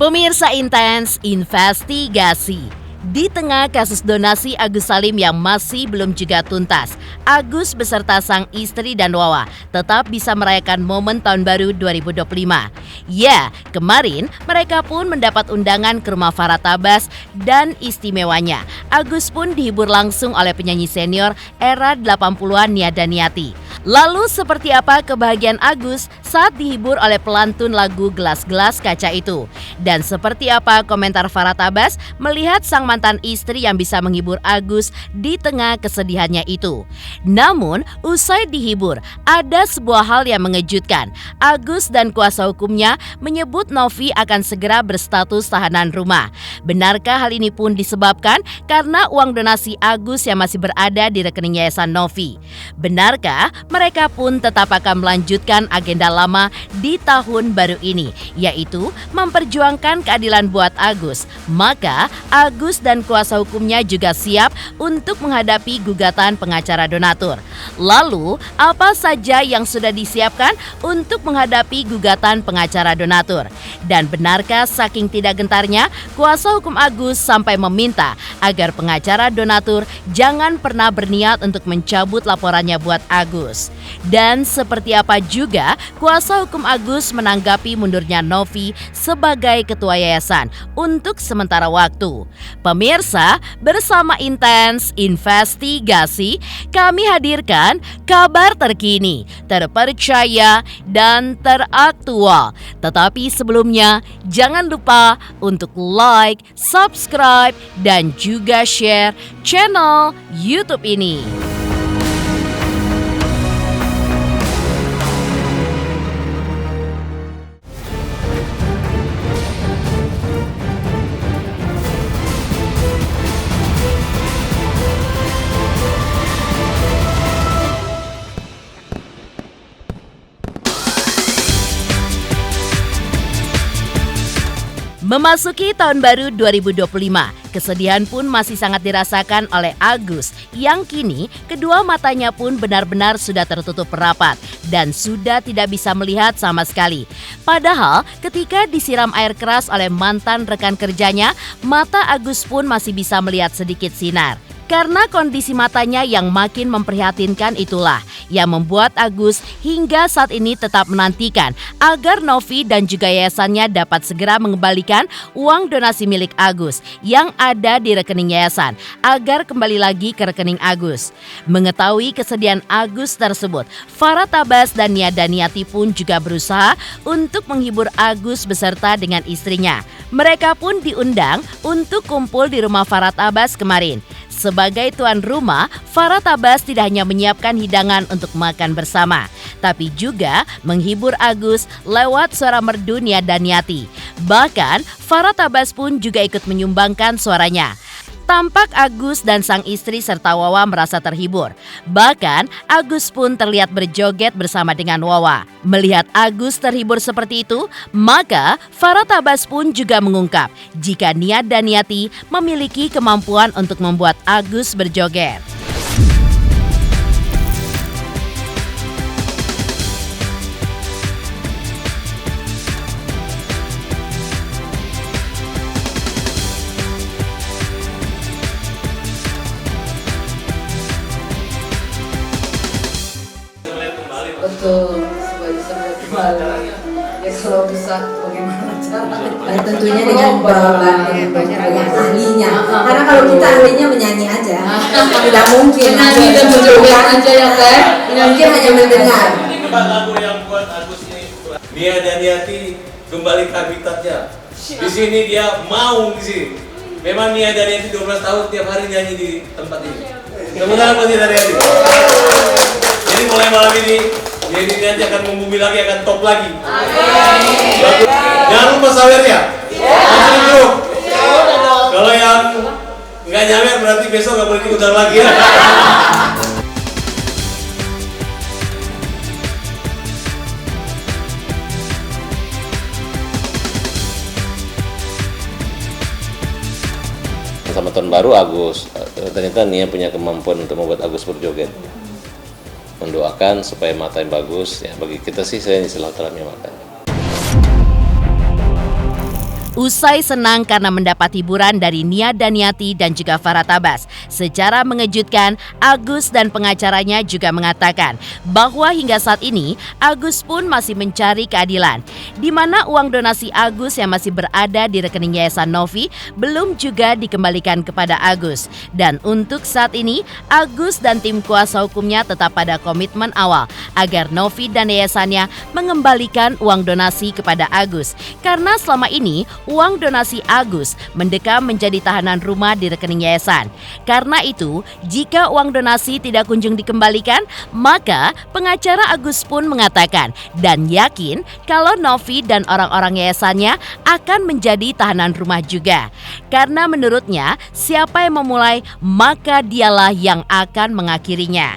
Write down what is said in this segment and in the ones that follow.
Pemirsa Intens Investigasi. Di tengah kasus donasi Agus Salim yang masih belum juga tuntas, Agus beserta sang istri dan Wawa tetap bisa merayakan momen tahun baru 2025. Ya, kemarin mereka pun mendapat undangan ke rumah Farah Tabas dan istimewanya, Agus pun dihibur langsung oleh penyanyi senior era 80-an Nia Daniati. Lalu seperti apa kebahagiaan Agus saat dihibur oleh pelantun lagu Gelas-Gelas Kaca itu? Dan seperti apa komentar Farah Tabas melihat sang mantan istri yang bisa menghibur Agus di tengah kesedihannya itu? Namun, usai dihibur, ada sebuah hal yang mengejutkan. Agus dan kuasa hukumnya menyebut Novi akan segera berstatus tahanan rumah. Benarkah hal ini pun disebabkan karena uang donasi Agus yang masih berada di rekening Yayasan Novi? Benarkah mereka pun tetap akan melanjutkan agenda lama di tahun baru ini, yaitu memperjuangkan keadilan buat Agus? Maka Agus dan kuasa hukumnya juga siap untuk menghadapi gugatan pengacara donatur. Lalu, apa saja yang sudah disiapkan untuk menghadapi gugatan pengacara donatur? Dan benarkah saking tidak gentarnya kuasa hukum Agus sampai meminta agar pengacara donatur jangan pernah berniat untuk mencabut laporannya buat Agus? Dan seperti apa juga kuasa hukum Agus menanggapi mundurnya Novi sebagai ketua yayasan untuk sementara waktu? Pemirsa, bersama Intens Investigasi, kami hadirkan kabar terkini, terpercaya, dan teraktual. Tetapi sebelumnya, jangan lupa untuk like, subscribe, dan juga share channel YouTube ini. Memasuki tahun baru 2025, kesedihan pun masih sangat dirasakan oleh Agus yang kini kedua matanya pun benar-benar sudah tertutup rapat dan sudah tidak bisa melihat sama sekali. Padahal ketika disiram air keras oleh mantan rekan kerjanya, mata Agus pun masih bisa melihat sedikit sinar. Karena kondisi matanya yang makin memprihatinkan itulah yang membuat Agus hingga saat ini tetap menantikan agar Novi dan juga yayasannya dapat segera mengembalikan uang donasi milik Agus yang ada di rekening yayasan agar kembali lagi ke rekening Agus. Mengetahui kesedihan Agus tersebut, Farah Tabas dan Nia Daniati pun juga berusaha untuk menghibur Agus beserta dengan istrinya. Mereka pun diundang untuk kumpul di rumah Farah Tabas kemarin. Sebagai tuan rumah, Farah Tabas tidak hanya menyiapkan hidangan untuk makan bersama, tapi juga menghibur Agus lewat suara merdu Nia Daniati. Bahkan, Farah Tabas pun juga ikut menyumbangkan suaranya. Tampak Agus dan sang istri serta Wawa merasa terhibur. Bahkan Agus pun terlihat berjoget bersama dengan Wawa. Melihat Agus terhibur seperti itu, maka Farah Tabas pun juga mengungkap jika Nia Daniati memiliki kemampuan untuk membuat Agus berjoget. Betul, supaya bisa kembali. Ya kalau bisa bagaimana caranya? Tentunya dengan banyak ahlinya. Karena kalau kita ahlinya menyanyi aja, tidak mungkin. Menyanyi dan berjoget aja ya Teh. Mungkin hanya mendengar. Ini lagu yang buat Agus ini. Nia Daniati kembali ke habitatnya. Di sini dia mau di sini. Memang Nia Daniati 12 tahun tiap hari nyanyi di tempat ini. Kemudian Nia Daniati. Jadi mulai malam ini jadi nanti akan membumi lagi, akan top lagi. Amin. Jangan lupa sawernya. Langsung dulu. Kalau yang nggak nyawer berarti besok nggak boleh diputar lagi ya. Sama tahun baru Agus, ternyata Nia punya kemampuan untuk membuat Agus berjoget. Mendoakan supaya mata yang bagus, ya bagi kita sih saya silaturahmi makan. Usai senang karena mendapat hiburan dari Nia Daniati dan juga Farah Tabas, secara mengejutkan Agus dan pengacaranya juga mengatakan bahwa hingga saat ini Agus pun masih mencari keadilan, di mana uang donasi Agus yang masih berada di rekening Yayasan Novi belum juga dikembalikan kepada Agus. Dan untuk saat ini Agus dan tim kuasa hukumnya tetap pada komitmen awal agar Novi dan yayasannya mengembalikan uang donasi kepada Agus, karena selama ini uang donasi Agus mendekam menjadi tahanan rumah di rekening yayasan. Karena itu, jika uang donasi tidak kunjung dikembalikan, maka pengacara Agus pun mengatakan dan yakin kalau Novi dan orang-orang yayasannya akan menjadi tahanan rumah juga. Karena menurutnya, siapa yang memulai, maka dialah yang akan mengakhirinya.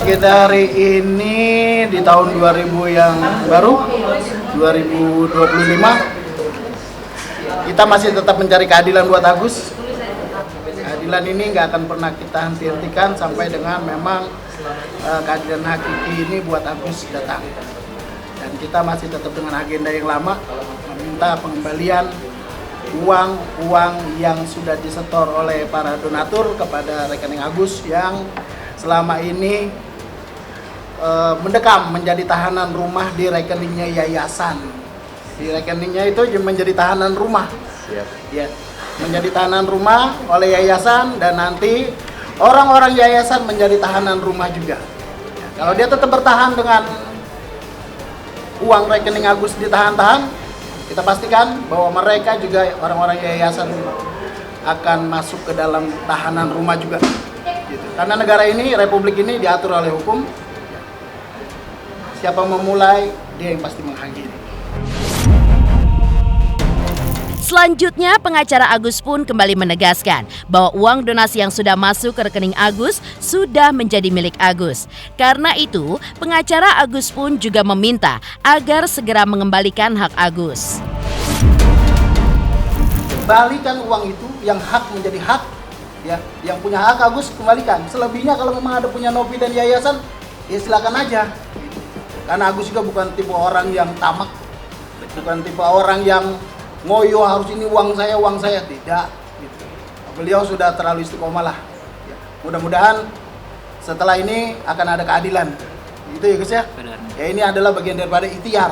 Kita hari ini di tahun 2000 yang baru, 2025, kita masih tetap mencari keadilan buat Agus. Keadilan ini nggak akan pernah kita henti-hentikan sampai dengan memang keadilan hakiki ini buat Agus datang. Dan kita masih tetap dengan agenda yang lama, meminta pengembalian uang yang sudah disetor oleh para donatur kepada rekening Agus yang selama ini mendekam menjadi tahanan rumah di rekeningnya yayasan. Di rekeningnya itu menjadi tahanan rumah. Ya, menjadi tahanan rumah oleh yayasan, dan nanti orang-orang yayasan menjadi tahanan rumah juga. Ya, kalau dia tetap bertahan dengan uang rekening Agus ditahan-tahan, kita pastikan bahwa mereka juga orang-orang yayasan akan masuk ke dalam tahanan rumah juga. Gitu. Karena negara ini, republik ini diatur oleh hukum. Siapa memulai, dia yang pasti mengakhiri. Selanjutnya, pengacara Agus pun kembali menegaskan bahwa uang donasi yang sudah masuk ke rekening Agus sudah menjadi milik Agus. Karena itu, pengacara Agus pun juga meminta agar segera mengembalikan hak Agus. Balikan uang itu, yang hak menjadi hak, ya, yang punya hak Agus kembalikan. Selebihnya kalau memang ada punya Novi dan yayasan, ya silakan aja. Karena Agus juga bukan tipe orang yang tamak, bukan tipe orang yang ngoyo harus ini uang saya, tidak. Gitu. Beliau sudah terlalu istiqomah lah. Ya. Mudah-mudahan setelah ini akan ada keadilan. Itu ya guys ya. Benar. Ya, ini adalah bagian daripada ikhtiar.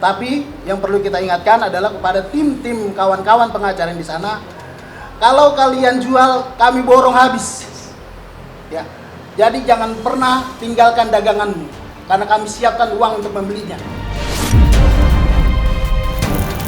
Tapi yang perlu kita ingatkan adalah kepada tim-tim kawan-kawan pengacara yang di sana, kalau kalian jual, kami borong habis. Ya. Jadi jangan pernah tinggalkan daganganmu, karena kami siapkan uang untuk membelinya.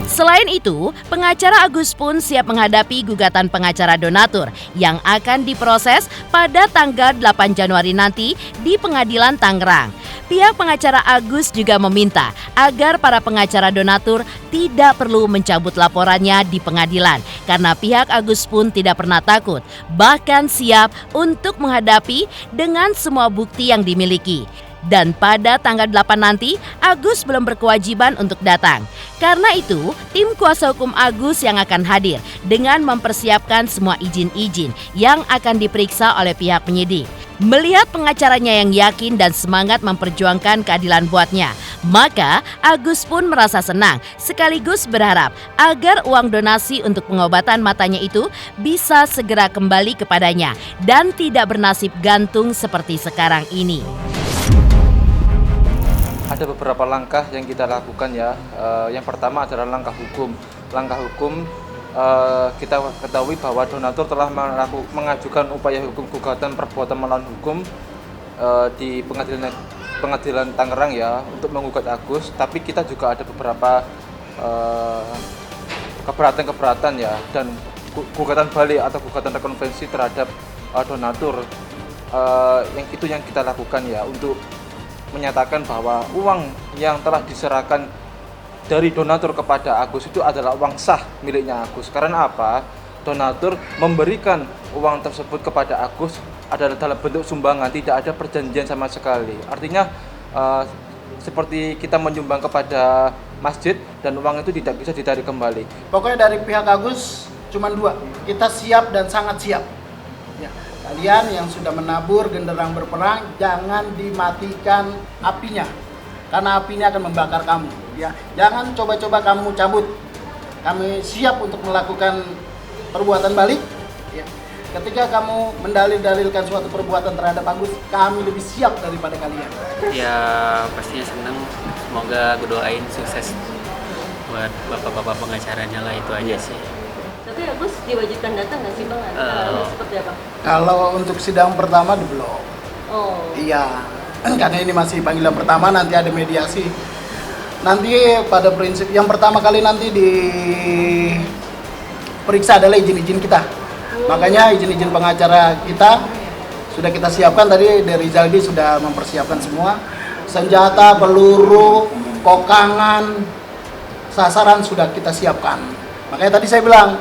Selain itu, pengacara Agus pun siap menghadapi gugatan pengacara donatur yang akan diproses pada tanggal 8 Januari nanti di Pengadilan Tangerang. Pihak pengacara Agus juga meminta agar para pengacara donatur tidak perlu mencabut laporannya di pengadilan, karena pihak Agus pun tidak pernah takut, bahkan siap untuk menghadapi dengan semua bukti yang dimiliki. Dan pada tanggal 8 nanti, Agus belum berkewajiban untuk datang. Karena itu, tim kuasa hukum Agus yang akan hadir dengan mempersiapkan semua izin-izin yang akan diperiksa oleh pihak penyidik. Melihat pengacaranya yang yakin dan semangat memperjuangkan keadilan buatnya, maka Agus pun merasa senang sekaligus berharap agar uang donasi untuk pengobatan matanya itu bisa segera kembali kepadanya dan tidak bernasib gantung seperti sekarang ini. Ada beberapa langkah yang kita lakukan ya. Yang pertama adalah langkah hukum. Langkah hukum, kita ketahui bahwa donatur telah mengajukan upaya hukum gugatan perbuatan melawan hukum di pengadilan Tangerang ya, untuk menggugat Agus. Tapi kita juga ada beberapa keberatan ya, dan gugatan balik atau gugatan rekonvensi terhadap donatur. Yang kita lakukan ya, untuk menyatakan bahwa uang yang telah diserahkan dari donatur kepada Agus itu adalah uang sah miliknya Agus. Karena apa? Donatur memberikan uang tersebut kepada Agus adalah dalam bentuk sumbangan, tidak ada perjanjian sama sekali. Artinya seperti kita menyumbang kepada masjid dan uang itu tidak bisa ditarik kembali. Pokoknya dari pihak Agus cuma dua, kita siap dan sangat siap. Ya. Kalian yang sudah menabur genderang berperang, jangan dimatikan apinya, karena apinya akan membakar kamu. Ya, jangan coba-coba kamu cabut. Kami siap untuk melakukan perbuatan balik. Ya. Ketika kamu mendalil-dalilkan suatu perbuatan terhadap Agus, kami lebih siap daripada kalian. Ya pastinya senang, semoga gue doain sukses buat bapak-bapak pengacaranya lah, itu aja sih. Tapi Agus diwajibkan datang nggak sih Bang? Seperti apa? Kalau untuk sidang pertama belum. Oh. Iya, karena ini masih panggilan pertama, nanti ada mediasi. Nanti pada prinsip yang pertama kali nanti diperiksa adalah izin-izin kita. Makanya izin-izin pengacara kita sudah kita siapkan, tadi dari Zaldi sudah mempersiapkan semua. Senjata, peluru, kokangan, sasaran sudah kita siapkan. Makanya tadi saya bilang,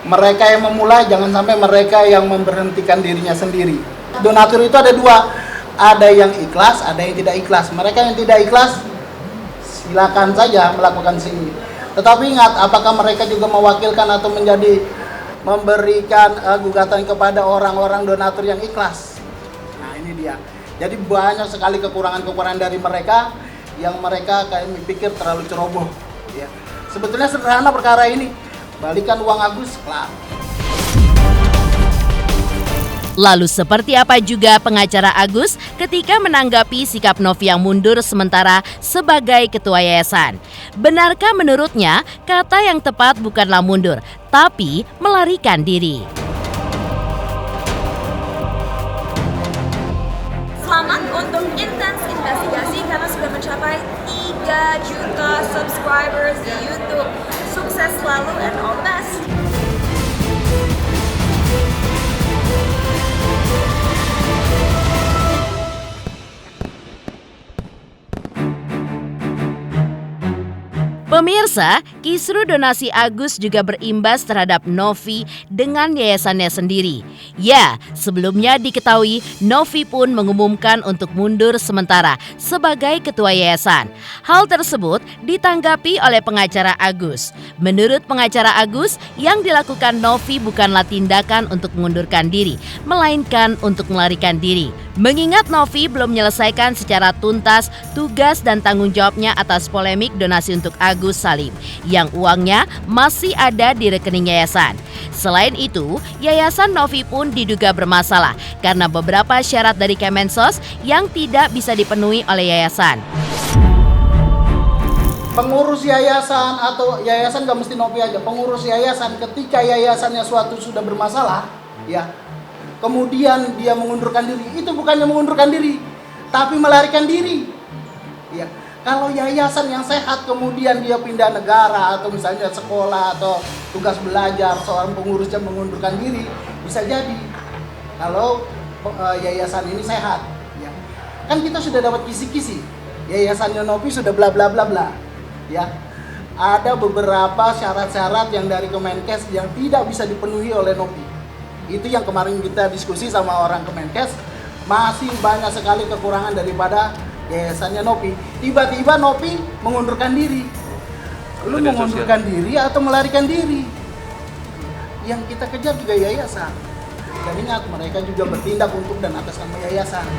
mereka yang memulai jangan sampai mereka yang memberhentikan dirinya sendiri. Donatur itu ada dua, ada yang ikhlas, ada yang tidak ikhlas. Mereka yang tidak ikhlas silakan saja melakukan sini. Tetapi ingat, apakah mereka juga mewakilkan atau memberikan gugatan kepada orang-orang donatur yang ikhlas? Nah ini dia. Jadi banyak sekali kekurangan-kekurangan dari mereka yang mereka kami pikir terlalu ceroboh. Ya. Sebetulnya sederhana perkara ini, balikan uang Agus, kelar. Lalu seperti apa juga pengacara Agus ketika menanggapi sikap Novi yang mundur sementara sebagai ketua yayasan? Benarkah menurutnya kata yang tepat bukanlah mundur, tapi melarikan diri? Selamat untuk Intens Investigasi karena sudah mencapai 3 juta subscribers di YouTube. Sukses selalu and all the best. Pemirsa, kisru donasi Agus juga berimbas terhadap Novi dengan yayasannya sendiri. Ya, sebelumnya diketahui Novi pun mengumumkan untuk mundur sementara sebagai ketua yayasan. Hal tersebut ditanggapi oleh pengacara Agus. Menurut pengacara Agus, yang dilakukan Novi bukanlah tindakan untuk mengundurkan diri, melainkan untuk melarikan diri. Mengingat Novi belum menyelesaikan secara tuntas tugas dan tanggung jawabnya atas polemik donasi untuk Agus Salim yang uangnya masih ada di rekening yayasan. Selain itu, yayasan Novi pun diduga bermasalah karena beberapa syarat dari Kemensos yang tidak bisa dipenuhi oleh yayasan. Pengurus yayasan atau yayasan gak mesti Novi aja, pengurus yayasan ketika yayasannya suatu sudah bermasalah, ya, kemudian dia mengundurkan diri, itu bukannya mengundurkan diri, tapi melarikan diri. Ya, kalau yayasan yang sehat kemudian dia pindah negara atau misalnya sekolah atau tugas belajar, seorang pengurusnya mengundurkan diri, bisa jadi. Kalau yayasan ini sehat, ya, kan kita sudah dapat kisi-kisi. Yayasannya Novi sudah bla bla bla bla, ya. Ada beberapa syarat-syarat yang dari Kemenkes yang tidak bisa dipenuhi oleh Novi. Itu yang kemarin kita diskusi sama orang Kemenkes, masih banyak sekali kekurangan daripada yayasannya Novi. Tiba-tiba Novi mengundurkan diri. Lu mengundurkan diri atau melarikan diri? Yang kita kejar juga yayasan. Dan ingat, mereka juga bertindak untuk dan atas nama yayasan.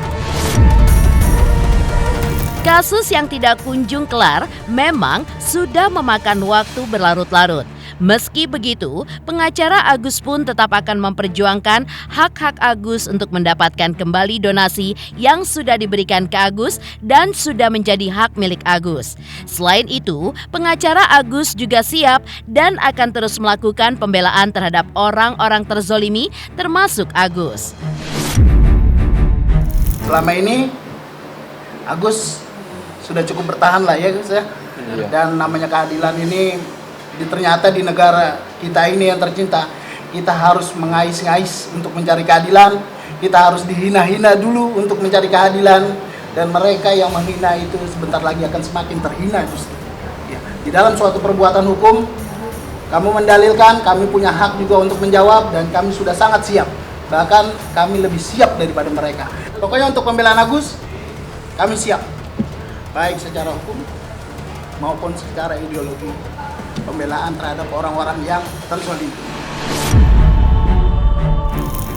Kasus yang tidak kunjung kelar memang sudah memakan waktu berlarut-larut. Meski begitu, pengacara Agus pun tetap akan memperjuangkan hak-hak Agus untuk mendapatkan kembali donasi yang sudah diberikan ke Agus dan sudah menjadi hak milik Agus. Selain itu, pengacara Agus juga siap dan akan terus melakukan pembelaan terhadap orang-orang terzolimi termasuk Agus. Selama ini Agus sudah cukup bertahan lah ya Gus ya. Dan namanya keadilan ini ternyata di negara kita ini yang tercinta, kita harus mengais-ngais untuk mencari keadilan, kita harus dihina-hina dulu untuk mencari keadilan, dan mereka yang menghina itu sebentar lagi akan semakin terhina justru. Ya. Di dalam suatu perbuatan hukum, kamu mendalilkan, kami punya hak juga untuk menjawab, dan kami sudah sangat siap, bahkan kami lebih siap daripada mereka. Pokoknya untuk pembelaan Agus, kami siap, baik secara hukum maupun secara ideologi. Pembelaan terhadap orang-orang yang terzolimi.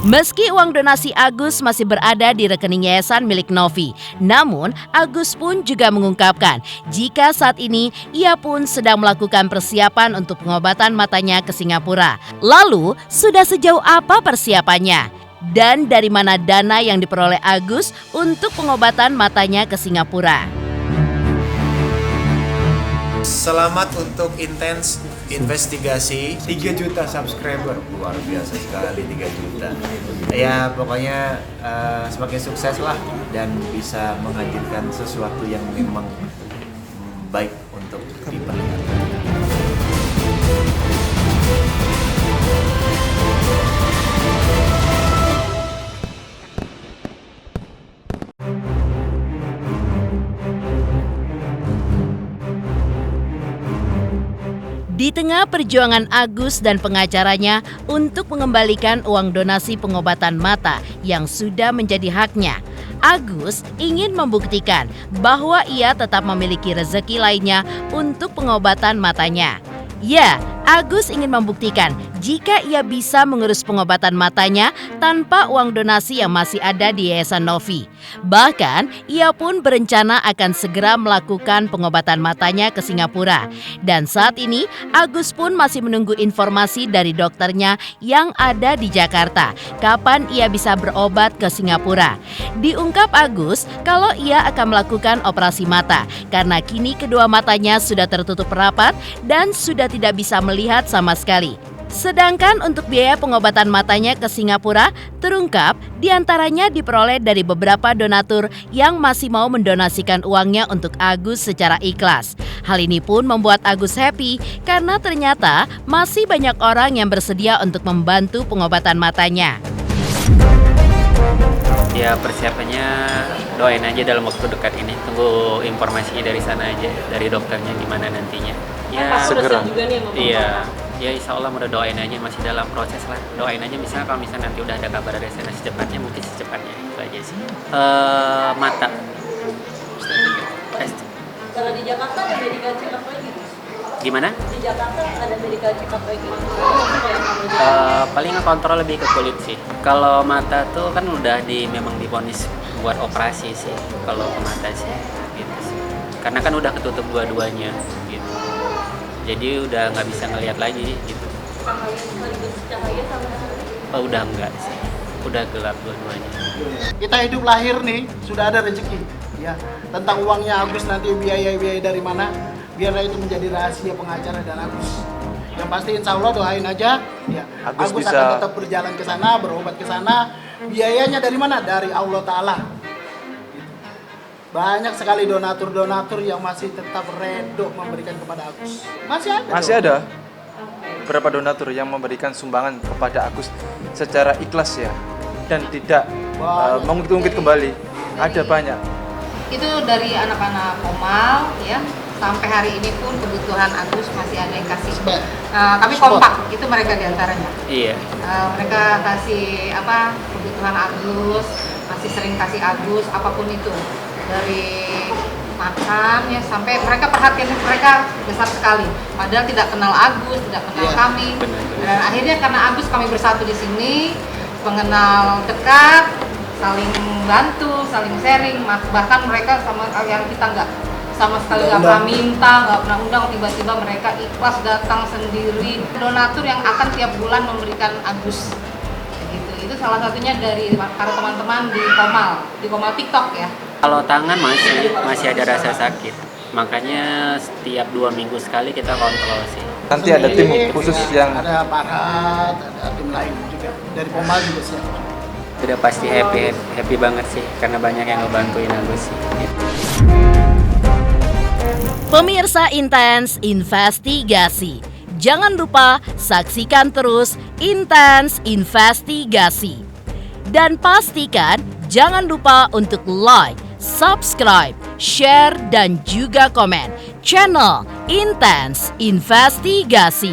Meski uang donasi Agus masih berada di rekening yayasan milik Novi, namun Agus pun juga mengungkapkan jika saat ini ia pun sedang melakukan persiapan untuk pengobatan matanya ke Singapura. Lalu, sudah sejauh apa persiapannya? Dan dari mana dana yang diperoleh Agus untuk pengobatan matanya ke Singapura? Selamat untuk Intens investigasi 3 juta subscriber, luar biasa sekali 3 juta. Ya pokoknya semakin sukses lah dan bisa menghadirkan sesuatu yang memang baik untuk diperlihatkan. Di tengah perjuangan Agus dan pengacaranya untuk mengembalikan uang donasi pengobatan mata yang sudah menjadi haknya, Agus ingin membuktikan bahwa ia tetap memiliki rezeki lainnya untuk pengobatan matanya. Ya, Agus ingin membuktikan jika ia bisa mengurus pengobatan matanya tanpa uang donasi yang masih ada di Yayasan Novi. Bahkan, ia pun berencana akan segera melakukan pengobatan matanya ke Singapura. Dan saat ini, Agus pun masih menunggu informasi dari dokternya yang ada di Jakarta, kapan ia bisa berobat ke Singapura. Diungkap Agus kalau ia akan melakukan operasi mata, karena kini kedua matanya sudah tertutup rapat dan sudah tidak bisa melihat sama sekali. Sedangkan untuk biaya pengobatan matanya ke Singapura terungkap diantaranya diperoleh dari beberapa donatur yang masih mau mendonasikan uangnya untuk Agus secara ikhlas. Hal ini pun membuat Agus happy karena ternyata masih banyak orang yang bersedia untuk membantu pengobatan matanya. Ya persiapannya doain aja dalam waktu dekat ini, tunggu informasinya dari sana aja, dari dokternya gimana nantinya. Ya segera. Iya. Ya insya Allah mudah doain aja, masih dalam proses lah. Doain aja misalnya kalau misalnya nanti udah ada kabar dari sana secepatnya, mungkin secepatnya itu aja sih. Mata. Kalau di Jakarta ada medical check up lagi? Gimana? Di Jakarta ada medical check up lagi? Paling kontrol lebih ke kulit sih. Kalau mata tuh kan udah memang divonis buat operasi sih. Kalau ke mata sih, gitu sih. Karena kan udah ketutup dua-duanya, gitu. Jadi udah nggak bisa ngelihat lagi gitu. Oh, udah enggak sih, udah gelap dua-duanya. Kita hidup lahir nih sudah ada rezeki, ya. Tentang uangnya Agus nanti biaya-biaya dari mana, biarlah itu menjadi rahasia pengacara dan Agus. Yang pasti insya Allah doain aja, ya. Agus bisa akan tetap berjalan ke sana, berobat ke sana. Biayanya dari mana? Dari Allah Taala. Banyak sekali donatur-donatur yang masih tetap redo memberikan kepada Agus. Masih ada. Beberapa donatur yang memberikan sumbangan kepada Agus secara ikhlas ya, dan tidak mengungkit-ungkit kembali. Ada banyak. Itu dari anak-anak Komal ya, sampai hari ini pun kebutuhan Agus masih ada yang kasih. Kami kompak, itu mereka diantaranya. Iya. Mereka kasih kebutuhan Agus, masih sering kasih Agus apapun itu. Dari makan ya sampai mereka perhatian mereka besar sekali. Padahal tidak kenal Agus, tidak kenal kami. Dan akhirnya karena Agus kami bersatu di sini, mengenal dekat, saling bantu, saling sharing. Bahkan mereka sama yang kita nggak sama sekali nggak pernah minta, nggak pernah undang, tiba-tiba mereka ikhlas datang sendiri. Donatur yang akan tiap bulan memberikan Agus. Gitu. Itu salah satunya dari para teman-teman di Komal TikTok ya. Kalau tangan masih ada rasa sakit, makanya setiap 2 minggu sekali kita kontrol sih. Nanti ada tim khusus yang ada Parhat, ada tim lain juga dari Komal juga siap. Udah pasti happy banget sih karena banyak yang ngebantuin Agus sih. Pemirsa Intens Investigasi, jangan lupa saksikan terus Intens Investigasi. Dan pastikan jangan lupa untuk like, subscribe, share, dan juga komen channel Intens Investigasi.